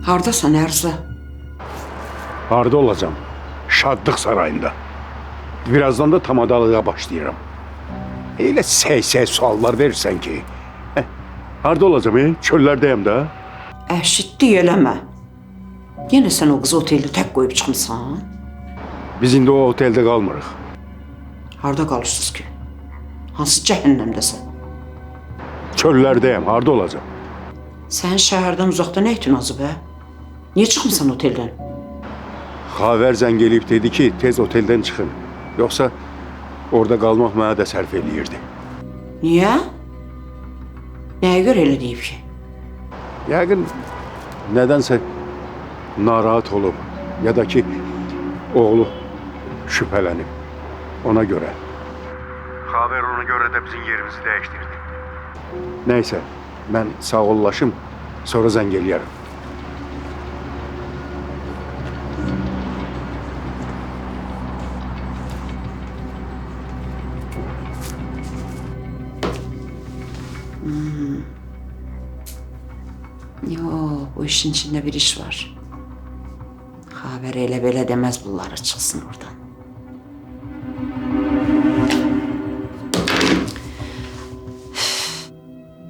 Hardasan Ərzə? Harda olacağım? Şadlıq sarayında. Birazdan da tamadalığa başlayıram. Elə səy-səy suallar verirsən ki. Harda olacağım? Çöllərdəyəm də. Əşitlik eləmə. Yenə sən o qızı oteldə tək qoyub çıxmısan? Biz indi o oteldə qalmırıq. Harda qalırsınız ki? Hansı cəhənnəmdəsən? Çöllərdəyəm. Harda olacağım? Sən şəhərdən uzaqda nə etdin azı bə? Niyə çıxmısan oteldən? Xavər zəng eləyib dedi ki, tez oteldən çıxın. Yoxsa orada qalmaq mənə də sərf eləyirdi. Niyə? Nəyə görə elə deyib ki? Yəqin nədənsə narahat olub ya da ki oğlu şübhələnib. Ona görə. Xavər ona görə də bizim yerimizi dəyişdirdi. Nəysə, mən sağollaşım, sonra zəng eləyərəm. Yo, bu işin içində bir iş var. Xavər elə belə deməz bunları çıxsın oradan.